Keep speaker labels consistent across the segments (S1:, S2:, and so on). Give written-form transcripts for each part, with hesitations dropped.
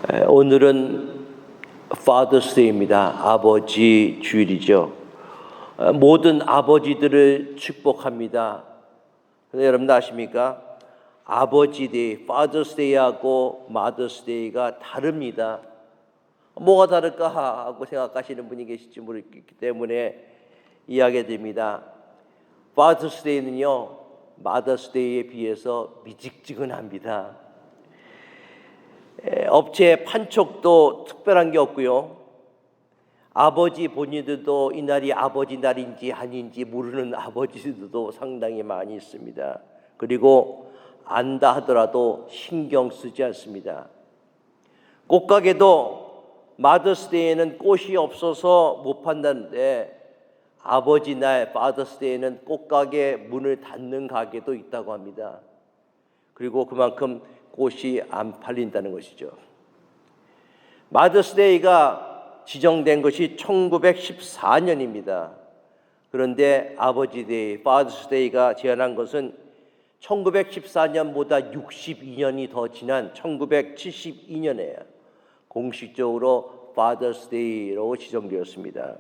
S1: 오늘은 Father's Day입니다. 아버지 주일이죠. 모든 아버지들을 축복합니다. 근데 여러분 아십니까? 아버지 데이, Father's Day하고 Mother's Day가 다릅니다. 뭐가 다를까 하고 생각하시는 분이 계실지 모르기 때문에 이야기해 드립니다. Father's Day는요, Mother's Day에 비해서 미지근합니다. 업체 판촉도 특별한 게 없고요. 아버지 본인들도 이날이 아버지 날인지 아닌지 모르는 아버지들도 상당히 많이 있습니다. 그리고 안다 하더라도 신경 쓰지 않습니다. 꽃가게도 마더스데이에는 꽃이 없어서 못 판다는데 아버지 날 파더스데이에는 꽃가게 문을 닫는 가게도 있다고 합니다. 그리고 그만큼 꽃이 안 팔린다는 것이죠. 마더스데이가 지정된 것이 1914년입니다. 그런데 아버지데이, 파더스데이가 제안한 것은 1914년보다 62년이 더 지난 1972년에 공식적으로 파더스데이로 지정되었습니다.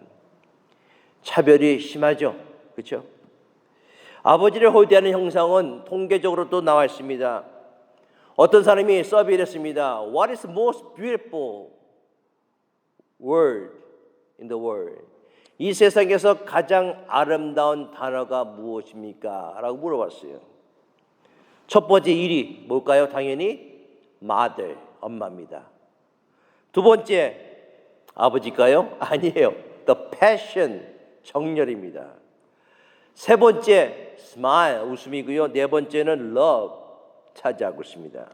S1: 차별이 심하죠. 그렇죠? 아버지를 호되하는 형상은 통계적으로 또 나와 있습니다. 어떤 사람이 서비를 했습니다. What is the most beautiful word in the world? 이 세상에서 가장 아름다운 단어가 무엇입니까? 라고 물어봤어요. 첫 번째 1위 뭘까요? 당연히 mother, 엄마입니다. 두 번째 아버지일까요? 아니에요. The passion, 정열입니다. 세 번째 smile, 웃음이고요. 네 번째는 love, 차지하고 있습니다.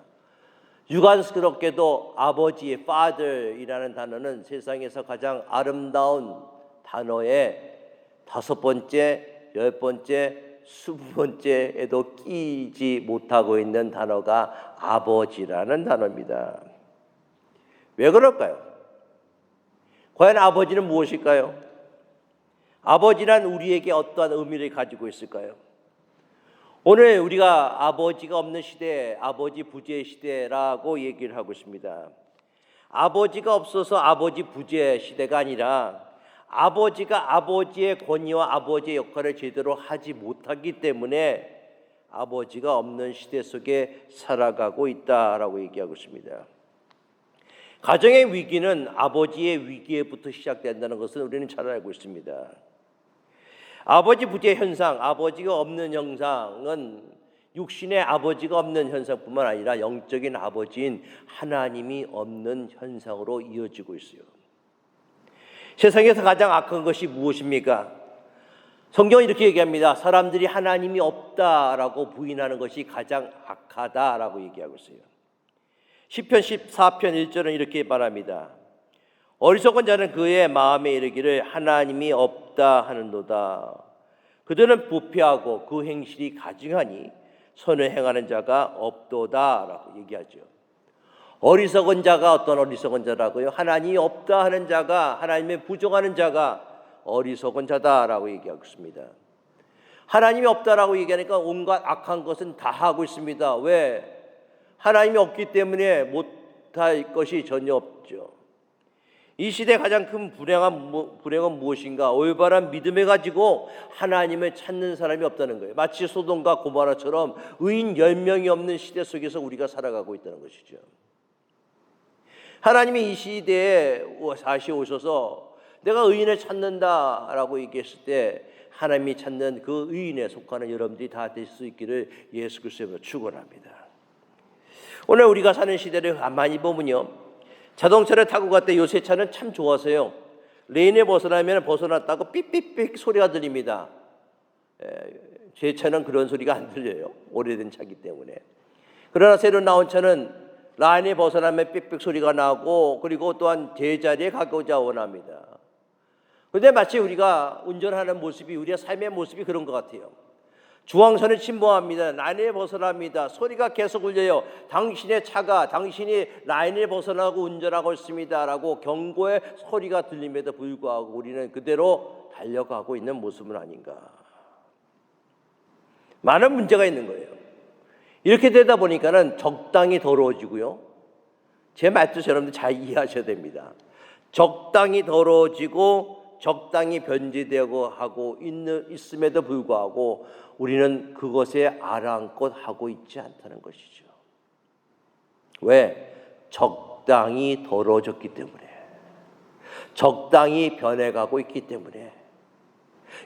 S1: 유감스럽게도 아버지의 father이라는 단어는 세상에서 가장 아름다운 단어의 5번째, 10번째, 20번째에도 끼지 못하고 있는 단어가 아버지라는 단어입니다. 왜 그럴까요? 과연 아버지는 무엇일까요? 아버지란 우리에게 어떠한 의미를 가지고 있을까요? 오늘 우리가 아버지가 없는 시대, 아버지 부재 시대라고 얘기를 하고 있습니다. 아버지가 없어서 아버지 부재 시대가 아니라 아버지가 아버지의 권위와 아버지의 역할을 제대로 하지 못하기 때문에 아버지가 없는 시대 속에 살아가고 있다라고 얘기하고 있습니다. 가정의 위기는 아버지의 위기에부터 시작된다는 것을 우리는 잘 알고 있습니다. 아버지 부재 현상, 아버지가 없는 현상은 육신의 아버지가 없는 현상뿐만 아니라 영적인 아버지인 하나님이 없는 현상으로 이어지고 있어요. 세상에서 가장 악한 것이 무엇입니까? 성경은 이렇게 얘기합니다. 사람들이 하나님이 없다라고 부인하는 것이 가장 악하다라고 얘기하고 있어요. 시편 14편 1절은 이렇게 말합니다. 어리석은 자는 그의 마음에 이르기를 하나님이 없다 하는도다. 그들은 부패하고 그 행실이 가증하니 선을 행하는 자가 없도다라고 얘기하죠. 어리석은 자가 어떤 어리석은 자라고요? 하나님이 없다 하는 자가, 하나님의 부정하는 자가 어리석은 자다라고 얘기하고 있습니다. 하나님이 없다라고 얘기하니까 온갖 악한 것은 다 하고 있습니다. 왜? 하나님이 없기 때문에 못할 것이 전혀 없죠. 이 시대의 가장 큰 불행은 무엇인가? 올바른 믿음을 가지고 하나님을 찾는 사람이 없다는 거예요. 마치 소돔과 고모라처럼 의인 10명이 없는 시대 속에서 우리가 살아가고 있다는 것이죠. 하나님이 이 시대에 다시 오셔서 내가 의인을 찾는다라고 얘기했을 때 하나님이 찾는 그 의인에 속하는 여러분들이 다 될 수 있기를 예수 그리스도로 축원합니다. 오늘 우리가 사는 시대를 가만히 보면요, 자동차를 타고 갈 때 요새 차는 참 좋아서요, 레인에 벗어나면 벗어났다고 삑삑삑 소리가 들립니다. 제 차는 그런 소리가 안 들려요. 오래된 차기 때문에. 그러나 새로 나온 차는 라인에 벗어나면 삑삑 소리가 나고, 그리고 또한 제자리에 가고자 원합니다. 그런데 마치 우리가 운전하는 모습이, 우리의 삶의 모습이 그런 것 같아요. 중앙선을 침범합니다. 라인에 벗어납니다. 소리가 계속 울려요. 당신의 차가 당신이 라인을 벗어나고 운전하고 있습니다 라고 경고의 소리가 들림에도 불구하고 우리는 그대로 달려가고 있는 모습은 아닌가. 많은 문제가 있는 거예요. 이렇게 되다 보니까는 적당히 더러워지고요, 제 말뜻 여러분들 잘 이해하셔야 됩니다. 적당히 더러워지고 적당히 변질되고 하고 있음에도 불구하고 우리는 그것에 아랑곳 하고 있지 않다는 것이죠. 왜? 적당히 더러워졌기 때문에, 적당히 변해가고 있기 때문에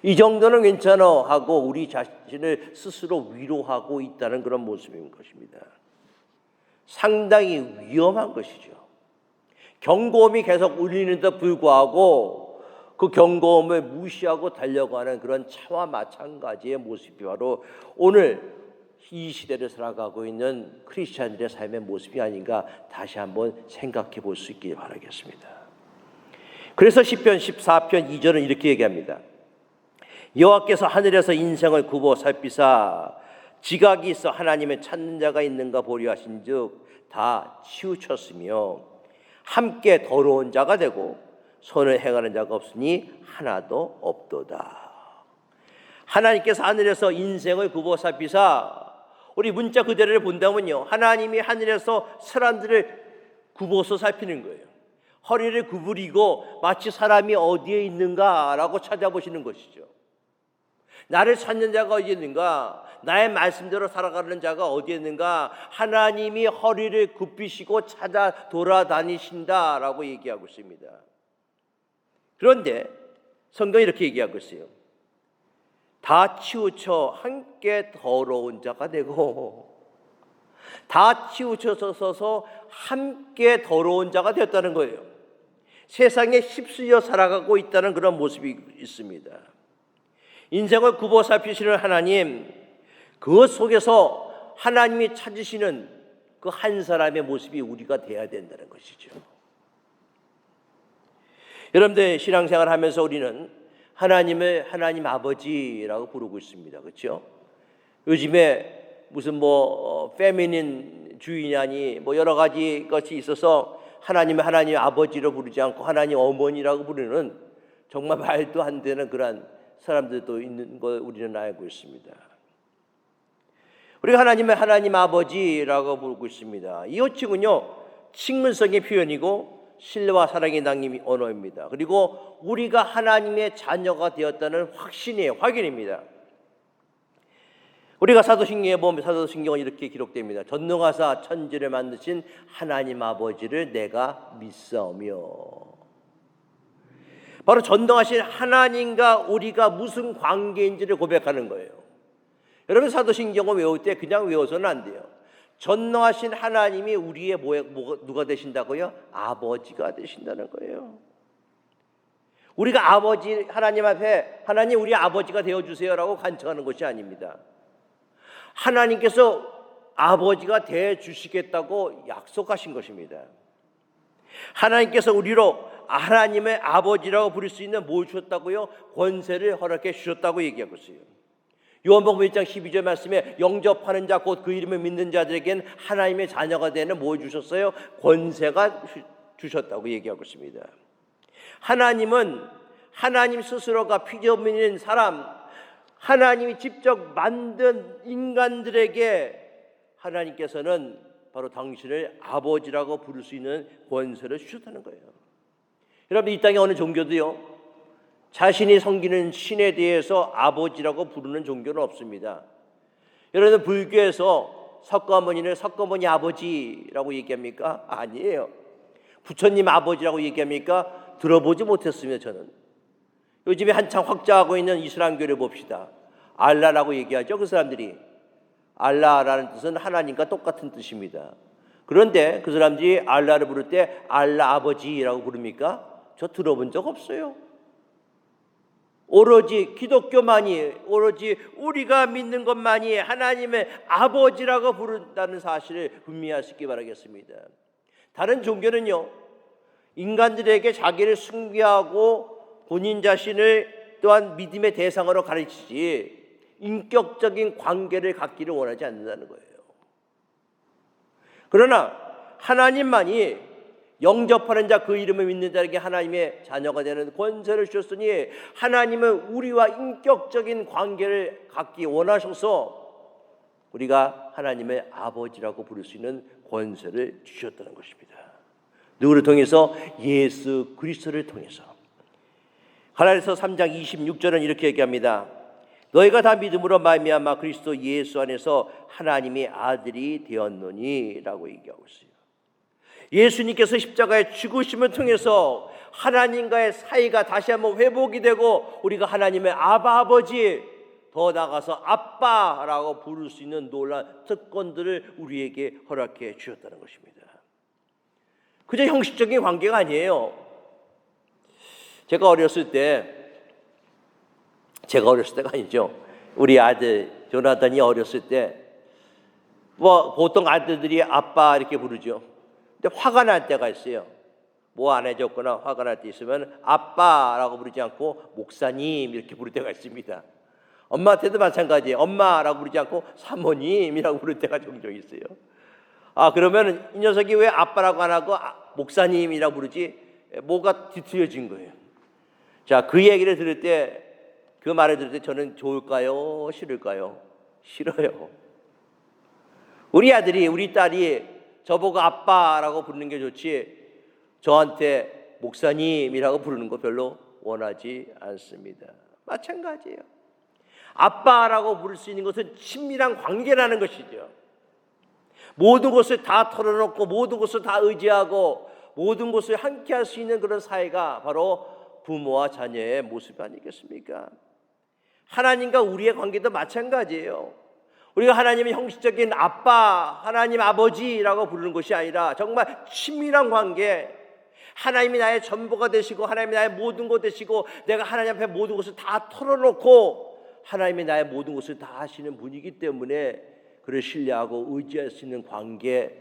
S1: 이 정도는 괜찮아 하고 우리 자신을 스스로 위로하고 있다는 그런 모습인 것입니다. 상당히 위험한 것이죠. 경고음이 계속 울리는데도 불구하고 그 경고음을 무시하고 달려가는 그런 차와 마찬가지의 모습이 바로 오늘 이 시대를 살아가고 있는 크리스찬들의 삶의 모습이 아닌가 다시 한번 생각해 볼 수 있길 바라겠습니다. 그래서 시편 14편 2절은 이렇게 얘기합니다. 여호와께서 하늘에서 인생을 굽어 살피사 지각이 있어 하나님을 찾는 자가 있는가 보려 하신즉 다 치우쳤으며 함께 더러운 자가 되고 선을 행하는 자가 없으니 하나도 없도다. 하나님께서 하늘에서 인생을 굽어 살피사, 우리 문자 그대로를 본다면요, 하나님이 하늘에서 사람들을 굽어서 살피는 거예요. 허리를 구부리고 마치 사람이 어디에 있는가라고 찾아보시는 것이죠. 나를 찾는 자가 어디에 있는가, 나의 말씀대로 살아가는 자가 어디에 있는가, 하나님이 허리를 굽히시고 찾아 돌아다니신다라고 얘기하고 있습니다. 그런데 성경이 이렇게 얘기하고 있어요. 다 치우쳐 함께 더러운 자가 되고, 다 치우쳐서 함께 더러운 자가 되었다는 거예요. 세상에 휩쓸려 살아가고 있다는 그런 모습이 있습니다. 인생을 굽어 살피시는 하나님, 그것 속에서 하나님이 찾으시는 그 한 사람의 모습이 우리가 돼야 된다는 것이죠. 여러분들 신앙생활 하면서 우리는 하나님을 하나님 아버지라고 부르고 있습니다. 그렇죠? 요즘에 무슨 페미닌 주의냐니 여러 가지 것이 있어서 하나님을 하나님 아버지로 부르지 않고 하나님 어머니라고 부르는 정말 말도 안 되는 그런 사람들도 있는 걸 우리는 알고 있습니다. 우리가 하나님을 하나님 아버지라고 부르고 있습니다. 이 호칭은요, 친근성의 표현이고 신뢰와 사랑이 담긴 언어입니다. 그리고 우리가 하나님의 자녀가 되었다는 확인입니다. 우리가 사도신경에 보면 사도신경은 이렇게 기록됩니다. 전능하사 천지를 만드신 하나님 아버지를 내가 믿사오며. 바로 전능하신 하나님과 우리가 무슨 관계인지를 고백하는 거예요. 여러분 사도신경을 외울 때 그냥 외워서는 안 돼요. 전능하신 하나님이 우리의 누가 되신다고요? 아버지가 되신다는 거예요. 우리가 아버지 하나님 앞에 하나님 우리 아버지가 되어주세요라고 간청하는 것이 아닙니다. 하나님께서 아버지가 되어주시겠다고 약속하신 것입니다. 하나님께서 우리로 하나님의 아버지라고 부를 수 있는 뭘 주셨다고요? 권세를 허락해 주셨다고 얘기하고 있어요. 요한복음 1장 12절 말씀에 영접하는 자 곧 그 이름을 믿는 자들에게는 하나님의 자녀가 되는 뭘 주셨어요? 권세가 주셨다고 얘기하고 있습니다. 하나님은 하나님 스스로가 피조물인 사람, 하나님이 직접 만든 인간들에게 하나님께서는 바로 당신을 아버지라고 부를 수 있는 권세를 주셨다는 거예요. 여러분 이 땅에 어느 종교도요, 자신이 섬기는 신에 대해서 아버지라고 부르는 종교는 없습니다. 여러분 불교에서 석가모니를 석가모니 아버지라고 얘기합니까? 아니에요. 부처님 아버지라고 얘기합니까? 들어보지 못했습니다. 저는 요즘에 한창 확장하고 있는 이슬람교를 봅시다. 알라라고 얘기하죠. 그 사람들이 알라라는 뜻은 하나님과 똑같은 뜻입니다. 그런데 그 사람들이 알라를 부를 때 알라 아버지라고 부릅니까? 저 들어본 적 없어요. 오로지 기독교만이, 오로지 우리가 믿는 것만이 하나님의 아버지라고 부른다는 사실을 분명하시기 바라겠습니다. 다른 종교는요, 인간들에게 자기를 숭배하고 본인 자신을 또한 믿음의 대상으로 가르치지 인격적인 관계를 갖기를 원하지 않는다는 거예요. 그러나 하나님만이 영접하는 자 그 이름을 믿는 자에게 하나님의 자녀가 되는 권세를 주셨으니 하나님은 우리와 인격적인 관계를 갖기 원하셔서 우리가 하나님의 아버지라고 부를 수 있는 권세를 주셨다는 것입니다. 누구를 통해서? 예수 그리스도를 통해서. 갈라디아서 3장 26절은 이렇게 얘기합니다. 너희가 다 믿음으로 말미암아 그리스도 예수 안에서 하나님의 아들이 되었노니 라고 얘기하고 있어요. 예수님께서 십자가의 죽으심을 통해서 하나님과의 사이가 다시 한번 회복이 되고 우리가 하나님의 아버지, 더 나아가서 아빠라고 부를 수 있는 놀라운 특권들을 우리에게 허락해 주셨다는 것입니다. 그저 형식적인 관계가 아니에요. 제가 어렸을 때가 아니죠. 우리 아들 조나단이 어렸을 때 보통 아들들이 아빠 이렇게 부르죠. 근데 화가 날 때가 있어요. 뭐 안 해줬거나 화가 날 때 있으면 아빠라고 부르지 않고 목사님 이렇게 부를 때가 있습니다. 엄마한테도 마찬가지예요. 엄마라고 부르지 않고 사모님이라고 부를 때가 종종 있어요. 그러면 이 녀석이 왜 아빠라고 안 하고 목사님이라고 부르지? 뭐가 뒤틀려진 거예요. 자, 그 얘기를 들을 때, 그 말을 들을 때 저는 좋을까요? 싫을까요? 싫어요. 우리 아들이, 우리 딸이 저보고 아빠라고 부르는 게 좋지 저한테 목사님이라고 부르는 거 별로 원하지 않습니다. 마찬가지예요. 아빠라고 부를 수 있는 것은 친밀한 관계라는 것이죠. 모든 것을 다 털어놓고 모든 것을 다 의지하고 모든 것을 함께 할 수 있는 그런 사이가 바로 부모와 자녀의 모습 아니겠습니까? 하나님과 우리의 관계도 마찬가지예요. 우리가 하나님의 형식적인 아빠, 하나님 아버지라고 부르는 것이 아니라 정말 친밀한 관계, 하나님이 나의 전부가 되시고 하나님이 나의 모든 것 되시고 내가 하나님 앞에 모든 것을 다 털어놓고 하나님이 나의 모든 것을 다 하시는 분이기 때문에 그를 신뢰하고 의지할 수 있는 관계,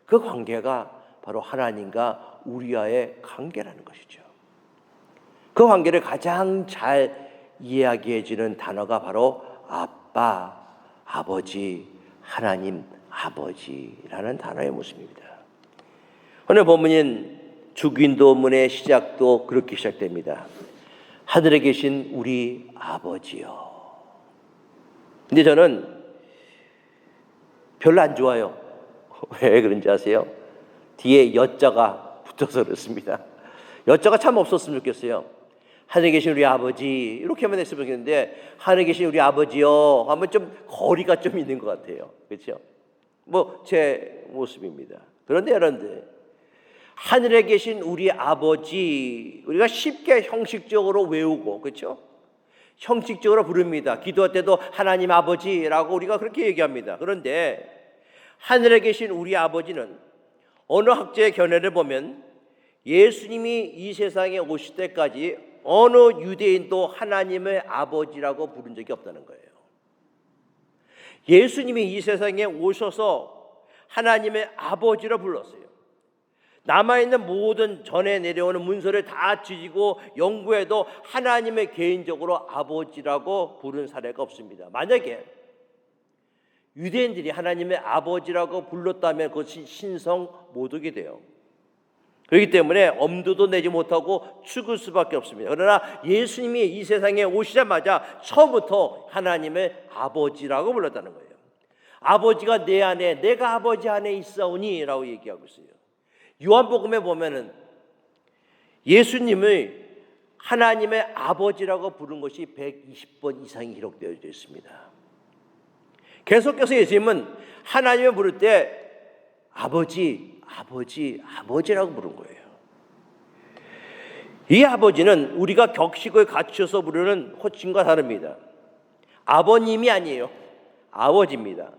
S1: 그 관계가 바로 하나님과 우리와의 관계라는 것이죠. 그 관계를 가장 잘 이야기해 주는 단어가 바로 아빠, 아버지, 하나님 아버지라는 단어의 모습입니다. 오늘 본문인 주기도문의 시작도 그렇게 시작됩니다. 하늘에 계신 우리 아버지요. 근데 저는 별로 안 좋아요. 왜 그런지 아세요? 뒤에 여자가 붙어서 그렇습니다. 여자가 참 없었으면 좋겠어요. 하늘에 계신 우리 아버지 이렇게만 했으면 좋겠는데 하늘에 계신 우리 아버지요 하면 좀 거리가 좀 있는 것 같아요. 그렇죠? 뭐 제 모습입니다. 그런데 여러분들 하늘에 계신 우리 아버지 우리가 쉽게 형식적으로 외우고 그렇죠? 형식적으로 부릅니다. 기도할 때도 하나님 아버지라고 우리가 그렇게 얘기합니다. 그런데 하늘에 계신 우리 아버지는 어느 학자의 견해를 보면 예수님이 이 세상에 오실 때까지 어느 유대인도 하나님의 아버지라고 부른 적이 없다는 거예요. 예수님이 이 세상에 오셔서 하나님의 아버지로 불렀어요. 남아있는 모든 전에 내려오는 문서를 다 뒤지고 연구해도 하나님의 개인적으로 아버지라고 부른 사례가 없습니다. 만약에 유대인들이 하나님의 아버지라고 불렀다면 그것이 신성 모독이 돼요. 그렇기 때문에 엄두도 내지 못하고 죽을 수밖에 없습니다. 그러나 예수님이 이 세상에 오시자마자 처음부터 하나님의 아버지라고 불렀다는 거예요. 아버지가 내 안에 내가 아버지 안에 있사오니 라고 얘기하고 있어요. 요한복음에 보면은 예수님을 하나님의 아버지라고 부른 것이 120번 이상이 기록되어 있습니다. 계속해서 예수님은 하나님을 부를 때 아버지라고 부른 거예요. 이 아버지는 우리가 격식을 갖춰서 부르는 호칭과 다릅니다. 아버님이 아니에요. 아버지입니다.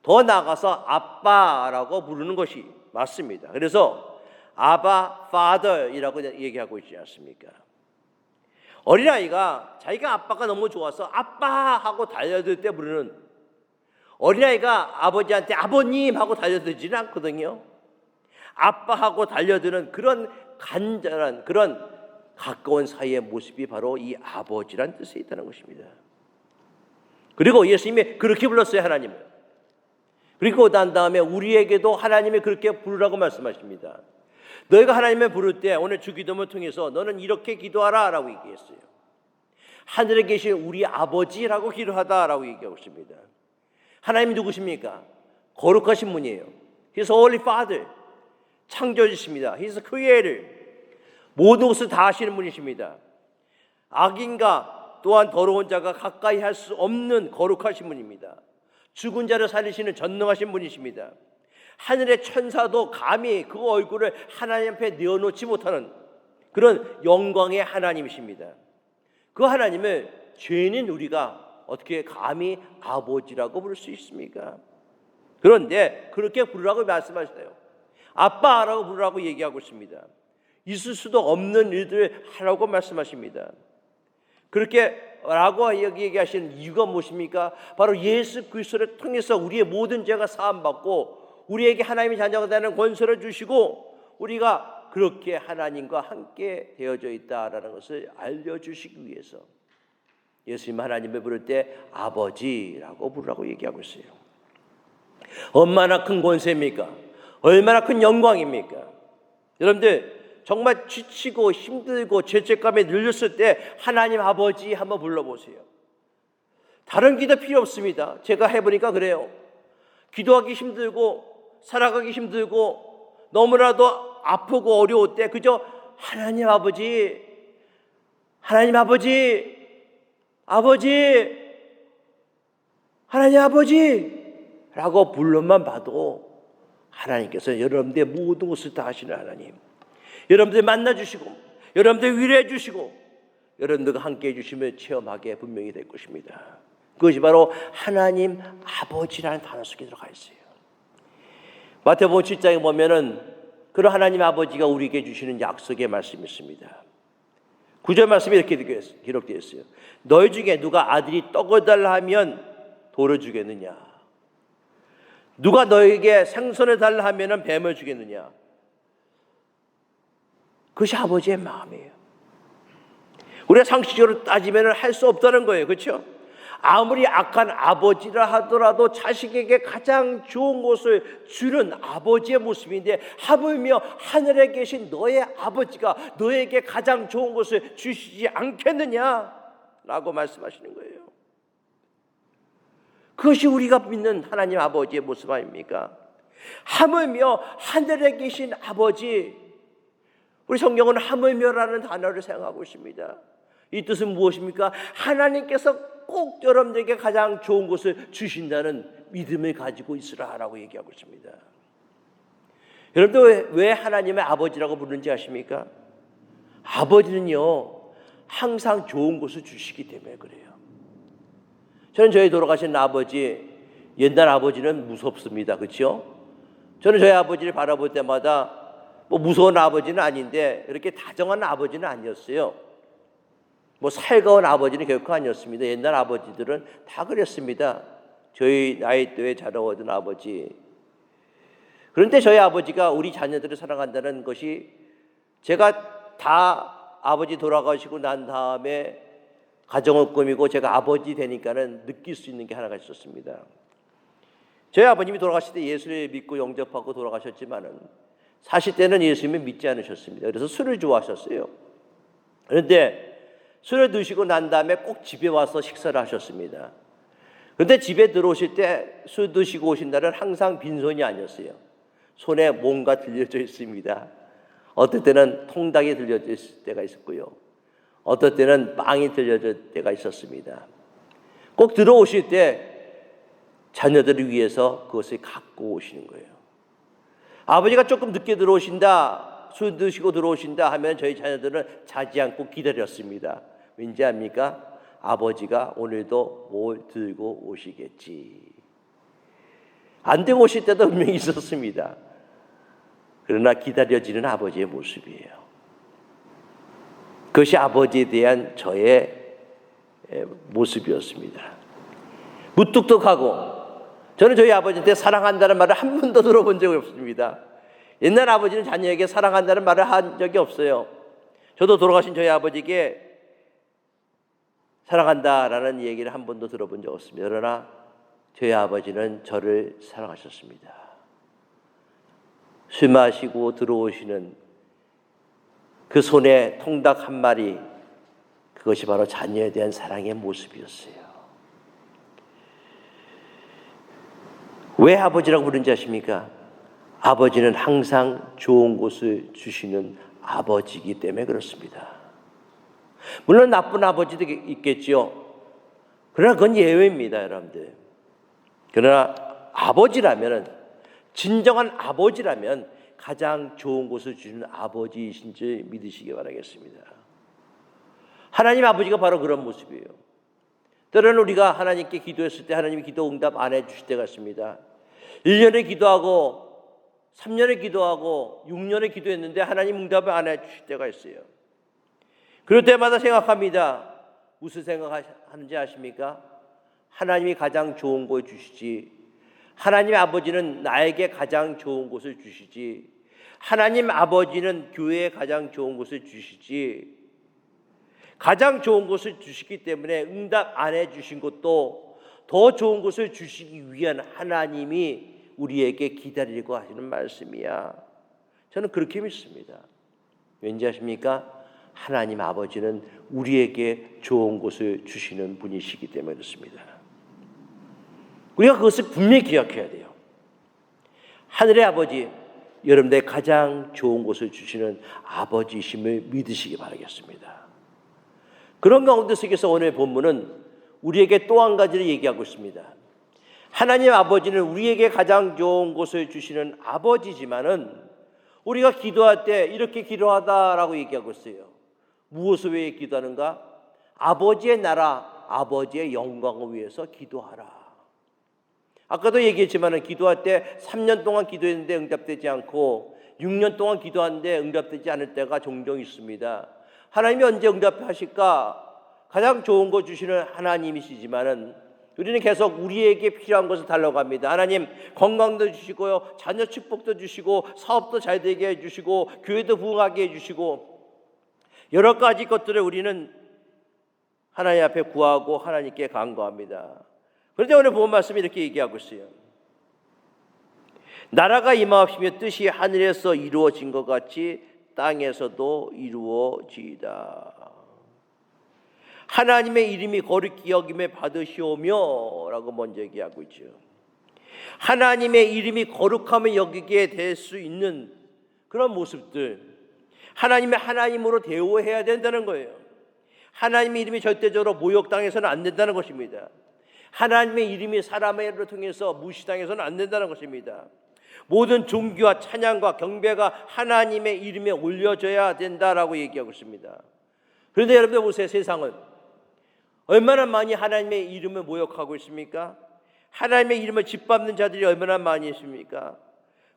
S1: 더 나아가서 아빠라고 부르는 것이 맞습니다. 그래서 아바, father이라고 얘기하고 있지 않습니까? 어린아이가 자기가 아빠가 너무 좋아서 아빠 하고 달려들 때 부르는 어린아이가 아버지한테 아버님 하고 달려들지는 않거든요. 아빠하고 달려드는 그런 간절한 그런 가까운 사이의 모습이 바로 이 아버지란 뜻이 있다는 것입니다. 그리고 예수님이 그렇게 불렀어요. 하나님을. 그리고 난 다음에 우리에게도 하나님이 그렇게 부르라고 말씀하십니다. 너희가 하나님을 부를 때 오늘 주기도문을 통해서 너는 이렇게 기도하라 라고 얘기했어요. 하늘에 계신 우리 아버지라고 기도하다 라고 얘기하고 있습니다. 하나님이 누구십니까? 거룩하신 분이에요. He's Holy Father. 창조주십니다. He is creator. 모든 것을 다 하시는 분이십니다. 악인과 또한 더러운 자가 가까이 할 수 없는 거룩하신 분입니다. 죽은 자를 살리시는 전능하신 분이십니다. 하늘의 천사도 감히 그 얼굴을 하나님 앞에 내어놓지 못하는 그런 영광의 하나님이십니다. 그 하나님을 죄인인 우리가 어떻게 감히 아버지라고 부를 수 있습니까? 그런데 그렇게 부르라고 말씀하셨어요. 아빠라고 부르라고 얘기하고 있습니다. 있을 수도 없는 일들을 하라고 말씀하십니다. 그렇게 라고 얘기하시는 이유가 무엇입니까? 바로 예수 그리스도를 통해서 우리의 모든 죄가 사함받고 우리에게 하나님의 자녀가 되는 권세를 주시고 우리가 그렇게 하나님과 함께 되어져 있다라는 것을 알려주시기 위해서 예수님 하나님을 부를 때 아버지라고 부르라고 얘기하고 있어요. 얼마나 큰 권세입니까? 얼마나 큰 영광입니까? 여러분들 정말 지치고 힘들고 죄책감에 눌렸을 때 하나님 아버지 한번 불러보세요. 다른 기도 필요 없습니다. 제가 해보니까 그래요. 기도하기 힘들고 살아가기 힘들고 너무나도 아프고 어려울 때 그저 하나님 아버지, 하나님 아버지, 아버지, 하나님 아버지라고 불러만 봐도 하나님께서 여러분들의 모든 것을 다 하시는 하나님, 여러분들 만나주시고 여러분들 위로해 주시고 여러분들과 함께해 주시며 체험하게 분명히 될 것입니다. 그것이 바로 하나님 아버지라는 단어 속에 들어가 있어요. 마태복음 7장에 보면은 그런 하나님 아버지가 우리에게 주시는 약속의 말씀이 있습니다. 9절 말씀이 이렇게 기록되어 있어요. 너희 중에 누가 아들이 떡을 달라 하면 돌을 주겠느냐? 누가 너에게 생선을 달라 하면 뱀을 주겠느냐? 그것이 아버지의 마음이에요. 우리가 상식적으로 따지면 할 수 없다는 거예요. 그렇죠? 아무리 악한 아버지라 하더라도 자식에게 가장 좋은 것을 주는 아버지의 모습인데 하물며 하늘에 계신 너의 아버지가 너에게 가장 좋은 것을 주시지 않겠느냐라고 말씀하시는 거예요. 그것이 우리가 믿는 하나님 아버지의 모습 아닙니까? 하물며 하늘에 계신 아버지, 우리 성경은 하물며라는 단어를 사용하고 있습니다. 이 뜻은 무엇입니까? 하나님께서 꼭 여러분들에게 가장 좋은 것을 주신다는 믿음을 가지고 있으라라고 얘기하고 있습니다. 여러분들 왜 하나님의 아버지라고 부르는지 아십니까? 아버지는요 항상 좋은 것을 주시기 때문에 그래요. 저는 저희 돌아가신 아버지, 옛날 아버지는 무섭습니다. 그렇죠? 저는 저희 아버지를 바라볼 때마다 뭐 무서운 아버지는 아닌데 그렇게 다정한 아버지는 아니었어요. 뭐 살가운 아버지는 결코 아니었습니다. 옛날 아버지들은 다 그랬습니다. 저희 나이 때에 자라오던 아버지. 그런데 저희 아버지가 우리 자녀들을 사랑한다는 것이 제가 다 아버지 돌아가시고 난 다음에 가정을 꾸미고 제가 아버지 되니까는 느낄 수 있는 게 하나가 있었습니다. 저희 아버님이 돌아가실 때 예수를 믿고 영접하고 돌아가셨지만은 40대는 예수님을 믿지 않으셨습니다. 그래서 술을 좋아하셨어요. 그런데 술을 드시고 난 다음에 꼭 집에 와서 식사를 하셨습니다. 그런데 집에 들어오실 때 술 드시고 오신 날은 항상 빈손이 아니었어요. 손에 뭔가 들려져 있습니다. 어떨 때는 통닭이 들려져 있을 때가 있었고요. 어떨 때는 빵이 들려질 때가 있었습니다. 꼭 들어오실 때 자녀들을 위해서 그것을 갖고 오시는 거예요. 아버지가 조금 늦게 들어오신다, 술 드시고 들어오신다 하면 저희 자녀들은 자지 않고 기다렸습니다. 왠지 압니까? 아버지가 오늘도 뭘 들고 오시겠지. 안 들고 오실 때도 분명히 있었습니다. 그러나 기다려지는 아버지의 모습이에요. 그것이 아버지에 대한 저의 모습이었습니다. 무뚝뚝하고, 저는 저희 아버지한테 사랑한다는 말을 한 번도 들어본 적이 없습니다. 옛날 아버지는 자녀에게 사랑한다는 말을 한 적이 없어요. 저도 돌아가신 저희 아버지에게 사랑한다라는 얘기를 한 번도 들어본 적 없습니다. 그러나 저희 아버지는 저를 사랑하셨습니다. 술 마시고 들어오시는 그 손에 통닭 한 마리, 그것이 바로 자녀에 대한 사랑의 모습이었어요. 왜 아버지라고 부르는지 아십니까? 아버지는 항상 좋은 것을 주시는 아버지이기 때문에 그렇습니다. 물론 나쁜 아버지도 있겠지요. 그러나 그건 예외입니다, 여러분들. 그러나 아버지라면, 진정한 아버지라면 가장 좋은 것을 주시는 아버지이신 줄 믿으시기 바라겠습니다. 하나님 아버지가 바로 그런 모습이에요. 때로는 우리가 하나님께 기도했을 때 하나님이 기도 응답 안 해주실 때가 있습니다. 1년에 기도하고 3년에 기도하고 6년에 기도했는데 하나님 응답을 안 해주실 때가 있어요. 그럴 때마다 생각합니다. 무슨 생각하는지 아십니까? 하나님이 가장 좋은 걸 주시지, 하나님 아버지는 나에게 가장 좋은 것을 주시지, 하나님 아버지는 교회에 가장 좋은 것을 주시지, 가장 좋은 것을 주시기 때문에 응답 안 해주신 것도 더 좋은 것을 주시기 위한 하나님이 우리에게 기다리고 하시는 말씀이야. 저는 그렇게 믿습니다. 왠지 아십니까? 하나님 아버지는 우리에게 좋은 것을 주시는 분이시기 때문에 그렇습니다. 우리가 그것을 분명히 기억해야 돼요. 하늘의 아버지, 여러분들의 가장 좋은 것을 주시는 아버지이심을 믿으시기 바라겠습니다. 그런 가운데 속에서 오늘 본문은 우리에게 또 한 가지를 얘기하고 있습니다. 하나님 아버지는 우리에게 가장 좋은 것을 주시는 아버지지만은 우리가 기도할 때 이렇게 기도하다라고 얘기하고 있어요. 무엇을 위해 기도하는가? 아버지의 나라, 아버지의 영광을 위해서 기도하라. 아까도 얘기했지만 기도할 때 3년 동안 기도했는데 응답되지 않고 6년 동안 기도하는데 응답되지 않을 때가 종종 있습니다. 하나님이 언제 응답하실까? 가장 좋은 거 주시는 하나님이시지만은 우리는 계속 우리에게 필요한 것을 달라고 합니다. 하나님 건강도 주시고요, 자녀 축복도 주시고, 사업도 잘 되게 해주시고, 교회도 부흥하게 해주시고, 여러 가지 것들을 우리는 하나님 앞에 구하고 하나님께 간구합니다. 그런데 오늘 본 말씀이 이렇게 얘기하고 있어요. 나라가 임하옵시며 뜻이 하늘에서 이루어진 것 같이 땅에서도 이루어지이다. 하나님의 이름이 거룩히 여김에 받으시오며 라고 먼저 얘기하고 있죠. 하나님의 이름이 거룩함을 여기게 될 수 있는 그런 모습들, 하나님의 하나님으로 대우해야 된다는 거예요. 하나님의 이름이 절대적으로 모욕당해서는 안 된다는 것입니다. 하나님의 이름이 사람을 통해서 무시당해서는 안 된다는 것입니다. 모든 존귀와 찬양과 경배가 하나님의 이름에 올려져야 된다라고 얘기하고 있습니다. 그런데 여러분들 보세요. 세상은 얼마나 많이 하나님의 이름을 모욕하고 있습니까? 하나님의 이름을 짓밟는 자들이 얼마나 많이 있습니까?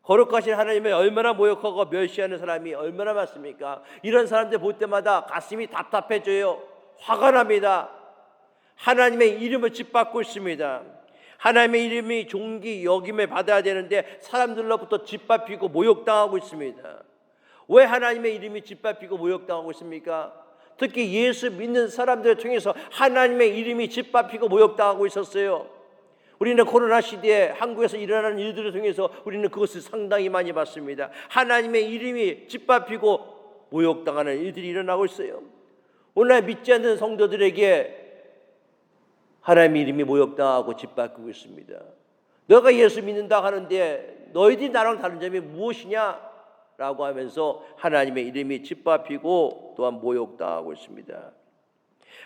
S1: 거룩하신 하나님을 얼마나 모욕하고 멸시하는 사람이 얼마나 많습니까? 이런 사람들 볼 때마다 가슴이 답답해져요. 화가 납니다. 하나님의 이름을 짓밟고 있습니다. 하나님의 이름이 존귀 여김을 받아야 되는데 사람들로부터 짓밟히고 모욕당하고 있습니다. 왜 하나님의 이름이 짓밟히고 모욕당하고 있습니까? 특히 예수 믿는 사람들을 통해서 하나님의 이름이 짓밟히고 모욕당하고 있었어요. 우리는 코로나 시대에 한국에서 일어나는 일들을 통해서 우리는 그것을 상당히 많이 봤습니다. 하나님의 이름이 짓밟히고 모욕당하는 일들이 일어나고 있어요. 오늘 믿지 않는 성도들에게 하나님의 이름이 모욕당하고 짓밟히고 있습니다. 너가 예수 믿는다 하는데 너희들이 나랑 다른 점이 무엇이냐? 라고 하면서 하나님의 이름이 짓밟히고 또한 모욕당하고 있습니다.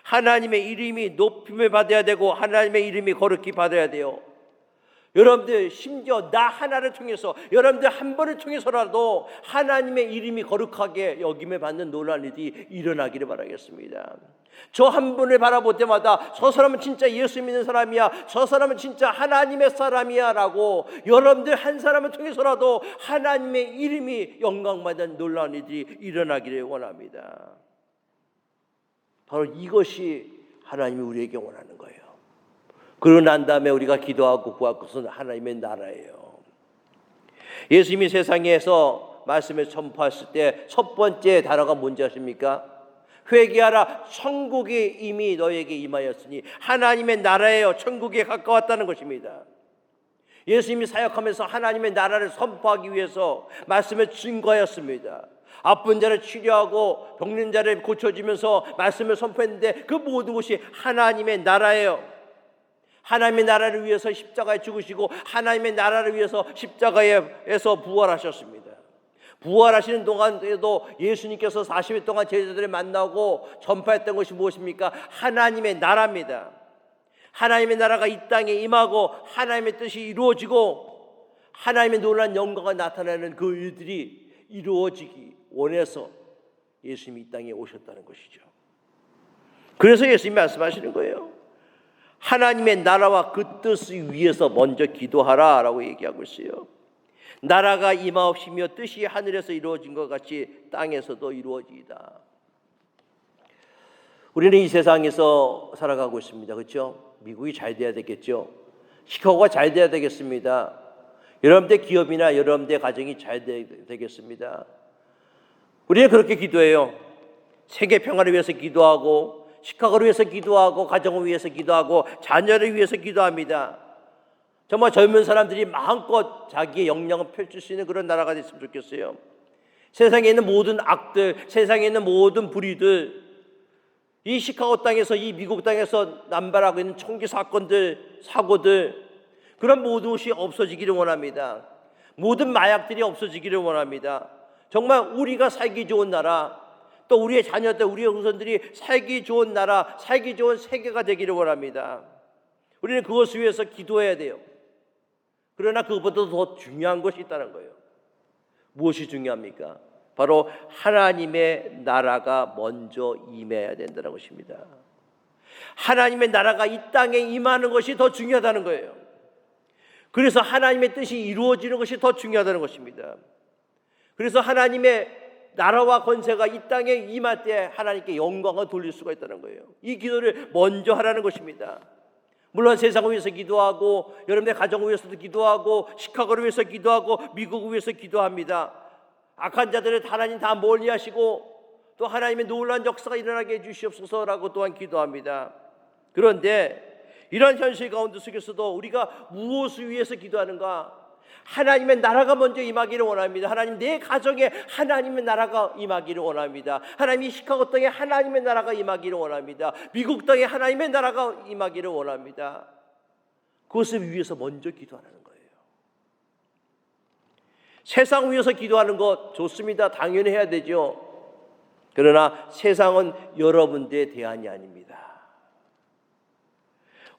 S1: 하나님의 이름이 높임을 받아야 되고 하나님의 이름이 거룩히 받아야 돼요. 여러분들 심지어 나 하나를 통해서, 여러분들 한 번을 통해서라도 하나님의 이름이 거룩하게 여김을 받는 놀라운 일이 일어나기를 바라겠습니다. 저 한 분을 바라볼 때마다 저 사람은 진짜 예수 믿는 사람이야, 저 사람은 진짜 하나님의 사람이야 라고 여러분들 한 사람을 통해서라도 하나님의 이름이 영광받는 놀라운 일이 일어나기를 원합니다. 바로 이것이 하나님이 우리에게 원하는 거예요. 그러고 난 다음에 우리가 기도하고 구할 것은 하나님의 나라예요. 예수님이 세상에서 말씀을 선포했을 때 첫 번째 단어가 뭔지 아십니까? 회개하라, 천국이 이미 너에게 임하였으니. 하나님의 나라예요. 천국에 가까웠다는 것입니다. 예수님이 사역하면서 하나님의 나라를 선포하기 위해서 말씀을 증거하였습니다. 아픈 자를 치료하고 병든 자를 고쳐주면서 말씀을 선포했는데 그 모든 것이 하나님의 나라예요. 하나님의 나라를 위해서 십자가에 죽으시고 하나님의 나라를 위해서 십자가에서 부활하셨습니다. 부활하시는 동안에도 예수님께서 40일 동안 제자들을 만나고 전파했던 것이 무엇입니까? 하나님의 나라입니다. 하나님의 나라가 이 땅에 임하고 하나님의 뜻이 이루어지고 하나님의 놀라운 영광가 나타나는 그 일들이 이루어지기 원해서 예수님이 이 땅에 오셨다는 것이죠. 그래서 예수님이 말씀하시는 거예요. 하나님의 나라와 그 뜻을 위해서 먼저 기도하라 라고 얘기하고 있어요. 나라가 임하옵시며 뜻이 하늘에서 이루어진 것 같이 땅에서도 이루어지이다. 우리는 이 세상에서 살아가고 있습니다. 그렇죠? 미국이 잘 돼야 되겠죠. 시카고가 잘 돼야 되겠습니다. 여러분들 기업이나 여러분들 가정이 잘 되겠습니다. 우리는 그렇게 기도해요. 세계 평화를 위해서 기도하고 시카고를 위해서 기도하고 가정을 위해서 기도하고 자녀를 위해서 기도합니다. 정말 젊은 사람들이 마음껏 자기의 역량을 펼칠 수 있는 그런 나라가 됐으면 좋겠어요. 세상에 있는 모든 악들, 세상에 있는 모든 불의들, 이 시카고 땅에서, 이 미국 땅에서 남발하고 있는 총기 사건들, 사고들, 그런 모든 것이 없어지기를 원합니다. 모든 마약들이 없어지기를 원합니다. 정말 우리가 살기 좋은 나라, 또 우리의 자녀들, 우리의 후손들이 살기 좋은 나라, 살기 좋은 세계가 되기를 원합니다. 우리는 그것을 위해서 기도해야 돼요. 그러나 그것보다 더 중요한 것이 있다는 거예요. 무엇이 중요합니까? 바로 하나님의 나라가 먼저 임해야 된다는 것입니다. 하나님의 나라가 이 땅에 임하는 것이 더 중요하다는 거예요. 그래서 하나님의 뜻이 이루어지는 것이 더 중요하다는 것입니다. 그래서 하나님의 나라와 권세가 이 땅에 임할 때 하나님께 영광을 돌릴 수가 있다는 거예요. 이 기도를 먼저 하라는 것입니다. 물론 세상을 위해서 기도하고 여러분의 가정을 위해서도 기도하고 시카고를 위해서 기도하고 미국을 위해서 기도합니다. 악한 자들을 하나님 다 멀리하시고 또 하나님의 놀라운 역사가 일어나게 해주시옵소서라고 또한 기도합니다. 그런데 이런 현실 가운데 속에서도 우리가 무엇을 위해서 기도하는가? 하나님의 나라가 먼저 임하기를 원합니다. 하나님, 내 가정에 하나님의 나라가 임하기를 원합니다. 하나님, 이 시카고 땅에 하나님의 나라가 임하기를 원합니다. 미국 땅에 하나님의 나라가 임하기를 원합니다. 그것을 위해서 먼저 기도하는 거예요. 세상 위해서 기도하는 것 좋습니다. 당연히 해야 되죠. 그러나 세상은 여러분들의 대안이 아닙니다.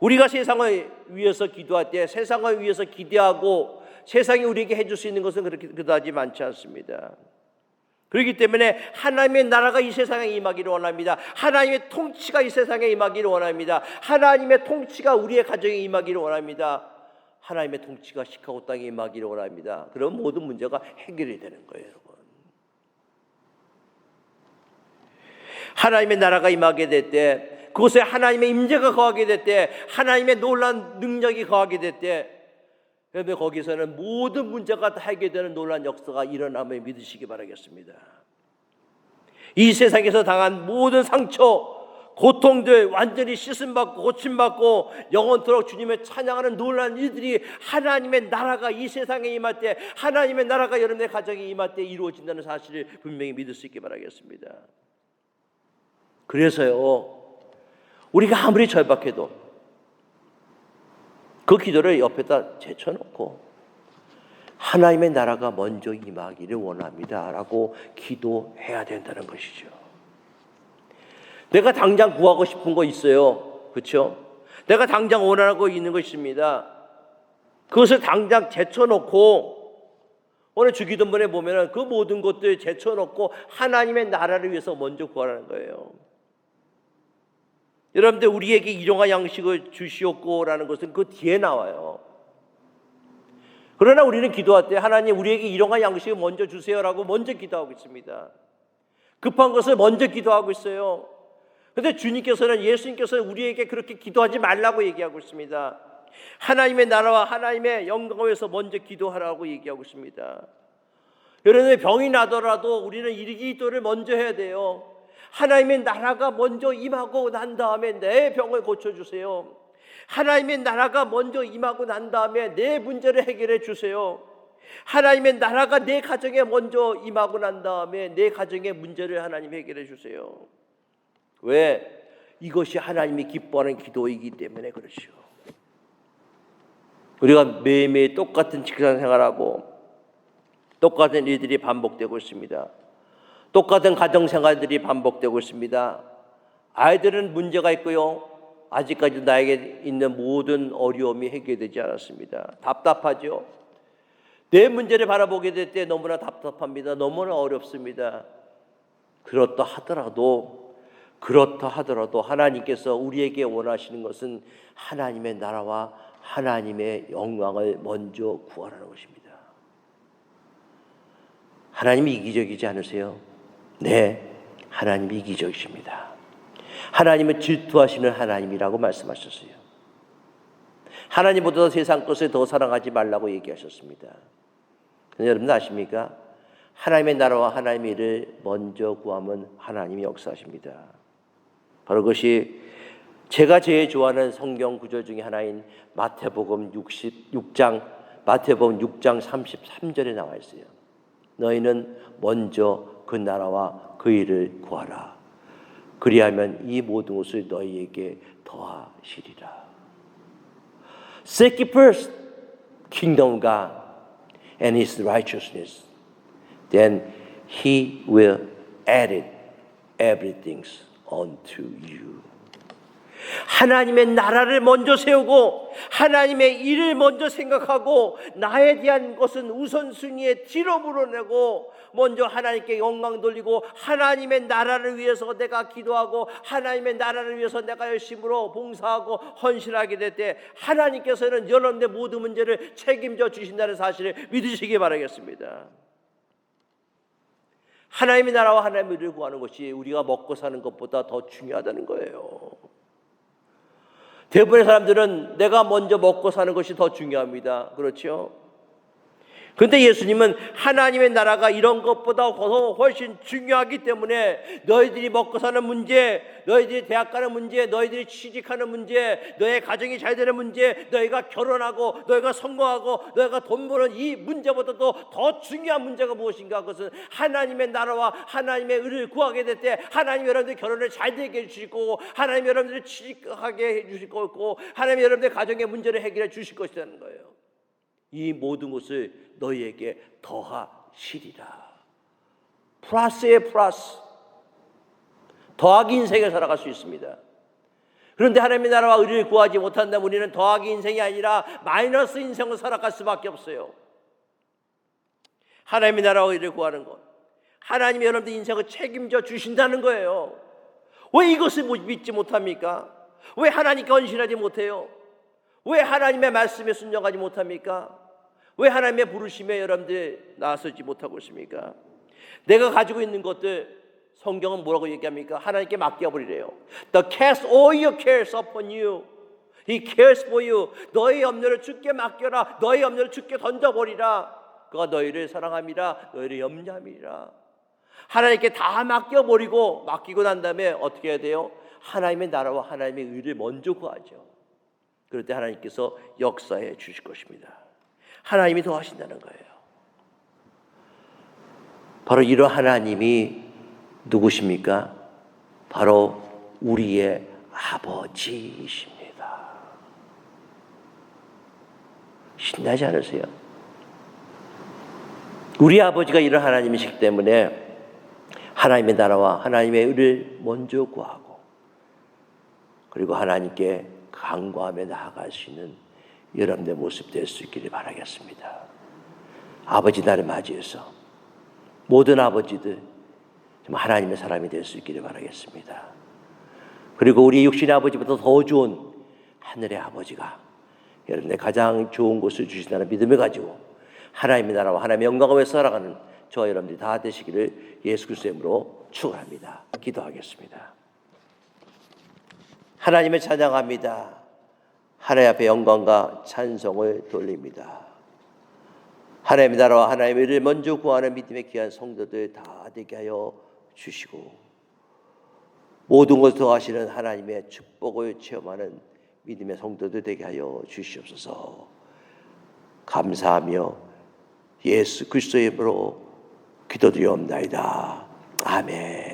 S1: 우리가 세상을 위해서 기도할 때 세상을 위해서 기대하고 세상이 우리에게 해줄 수 있는 것은 그렇게 그다지 많지 않습니다. 그렇기 때문에 하나님의 나라가 이 세상에 임하기를 원합니다. 하나님의 통치가 이 세상에 임하기를 원합니다. 하나님의 통치가 우리의 가정에 임하기를 원합니다. 하나님의 통치가 시카고 땅에 임하기를 원합니다. 그럼 모든 문제가 해결이 되는 거예요, 여러분. 하나님의 나라가 임하게 될 때, 그곳에 하나님의 임재가 거하게 될 때, 하나님의 놀라운 능력이 거하게 될 때, 그런데 거기서는 모든 문제가 다 해결되는 놀라운 역사가 일어남을 믿으시기 바라겠습니다. 이 세상에서 당한 모든 상처, 고통들 완전히 씻음받고 고침받고 영원토록 주님을 찬양하는 놀라운 일들이 하나님의 나라가 이 세상에 임할 때, 하나님의 나라가 여러분의 가정에 임할 때 이루어진다는 사실을 분명히 믿을 수 있기 바라겠습니다. 그래서요, 우리가 아무리 절박해도 그 기도를 옆에다 제쳐놓고 하나님의 나라가 먼저 임하기를 원합니다 라고 기도해야 된다는 것이죠. 내가 당장 구하고 싶은 거 있어요. 그렇죠? 내가 당장 원하고 있는 거 있습니다. 그것을 당장 제쳐놓고 오늘 주기도문에 보면은 그 모든 것들 제쳐놓고 하나님의 나라를 위해서 먼저 구하라는 거예요. 여러분들, 우리에게 일용할 양식을 주시옵고라는 것은 그 뒤에 나와요. 그러나 우리는 기도할 때 하나님, 우리에게 일용할 양식을 먼저 주세요라고 먼저 기도하고 있습니다. 급한 것을 먼저 기도하고 있어요. 그런데 주님께서는, 예수님께서는 우리에게 그렇게 기도하지 말라고 얘기하고 있습니다. 하나님의 나라와 하나님의 영광을 위해서 먼저 기도하라고 얘기하고 있습니다. 여러분의 병이 나더라도 우리는 이 기도를 먼저 해야 돼요. 하나님의 나라가 먼저 임하고 난 다음에 내 병을 고쳐주세요. 하나님의 나라가 먼저 임하고 난 다음에 내 문제를 해결해 주세요. 하나님의 나라가 내 가정에 먼저 임하고 난 다음에 내 가정의 문제를 하나님 해결해 주세요. 왜? 이것이 하나님이 기뻐하는 기도이기 때문에 그렇죠. 우리가 매일매일 똑같은 직장 생활하고 똑같은 일들이 반복되고 있습니다. 똑같은 가정 생활들이 반복되고 있습니다. 아이들은 문제가 있고요. 아직까지 나에게 있는 모든 어려움이 해결되지 않았습니다. 답답하죠. 내 문제를 바라보게 될 때 너무나 답답합니다. 너무나 어렵습니다. 그렇다 하더라도 하나님께서 우리에게 원하시는 것은 하나님의 나라와 하나님의 영광을 먼저 구하라는 것입니다. 하나님이 이기적이지 않으세요? 네, 하나님이 이기적이십니다. 하나님은 질투하시는 하나님이라고 말씀하셨어요. 하나님보다 세상 것을 더 사랑하지 말라고 얘기하셨습니다. 근데 여러분 아십니까? 하나님의 나라와 하나님의 일을 먼저 구하면 하나님이 역사하십니다. 바로 그것이 제가 제일 좋아하는 성경 구절 중에 하나인 마태복음 6장 33절에 나와 있어요. 너희는 먼저 그 나라와 그 일을 구하라. 그리하면 이 모든 것을 너희에게 더하시리라. Seek ye first kingdom of God and His righteousness, then He will add it everything unto you. 하나님의 나라를 먼저 세우고 하나님의 일을 먼저 생각하고 나에 대한 것은 우선순위에 뒤로 물어내고 먼저 하나님께 영광 돌리고 하나님의 나라를 위해서 내가 기도하고 하나님의 나라를 위해서 내가 열심으로 봉사하고 헌신하게 될 때 하나님께서는 여러분의 모든 문제를 책임져 주신다는 사실을 믿으시기 바라겠습니다. 하나님의 나라와 하나님의 일을 구하는 것이 우리가 먹고 사는 것보다 더 중요하다는 거예요. 대부분의 사람들은 내가 먼저 먹고 사는 것이 더 중요합니다. 그렇죠? 그런데 예수님은 하나님의 나라가 이런 것보다 훨씬 중요하기 때문에 너희들이 먹고 사는 문제, 너희들이 대학 가는 문제, 너희들이 취직하는 문제, 너의 가정이 잘 되는 문제, 너희가 결혼하고 너희가 성공하고 너희가 돈 버는 이 문제보다도 더 중요한 문제가 무엇인가? 그것은 하나님의 나라와 하나님의 의를 구하게 될 때 하나님 여러분들 결혼을 잘 되게 해주실 거고 하나님 여러분들을 취직하게 해주실 거고 하나님 여러분들 가정의 문제를 해결해 주실 것이라는 거예요. 이 모든 것을 너희에게 더하시리라. 플러스에 플러스. 더하기 인생을 살아갈 수 있습니다. 그런데 하나님의 나라와 의를 구하지 못한다면 우리는 더하기 인생이 아니라 마이너스 인생을 살아갈 수밖에 없어요. 하나님의 나라와 의를 구하는 것, 하나님이 여러분들 인생을 책임져 주신다는 거예요. 왜 이것을 믿지 못합니까? 왜 하나님께 헌신하지 못해요? 왜 하나님의 말씀에 순종하지 못합니까? 왜 하나님의 부르심에 여러분들 나서지 못하고 있습니까? 내가 가지고 있는 것들 성경은 뭐라고 얘기합니까? 하나님께 맡겨버리래요. The cast all your cares upon you. He cares for you. 너의 염려를 주께 맡겨라. 너의 염려를 주께 던져버리라. 그가 너희를 사랑함이라. 너희를 염려함이라. 하나님께 다 맡기고 난 다음에 어떻게 해야 돼요? 하나님의 나라와 하나님의 의를 먼저 구하죠. 그럴 때 하나님께서 역사해 주실 것입니다. 하나님이 더하신다는 거예요. 바로 이런 하나님이 누구십니까? 바로 우리의 아버지이십니다. 신나지 않으세요? 우리 아버지가 이런 하나님이시기 때문에 하나님의 나라와 하나님의 의를 먼저 구하고 그리고 하나님께 간구하며 나아갈 수 있는 여러분의 모습 될 수 있기를 바라겠습니다. 아버지 날을 맞이해서 모든 아버지들 정말 하나님의 사람이 될 수 있기를 바라겠습니다. 그리고 우리 육신의 아버지보다 더 좋은 하늘의 아버지가 여러분의 가장 좋은 것을 주신다는 믿음을 가지고 하나님의 나라와 하나님의 영광을 위해 살아가는 저와 여러분들이 다 되시기를 예수 그리스도의 이름으로 축원합니다. 기도하겠습니다. 하나님을 찬양합니다. 하나님 앞에 영광과 찬송을 돌립니다. 하나님의 나라와 하나님의 일을 먼저 구하는 믿음의 귀한 성도들 다 되게 하여 주시고 모든 것을 더하시는 하나님의 축복을 체험하는 믿음의 성도들 되게 하여 주시옵소서. 감사하며 예수 그리스도의 이름으로 기도드리옵나이다. 아멘.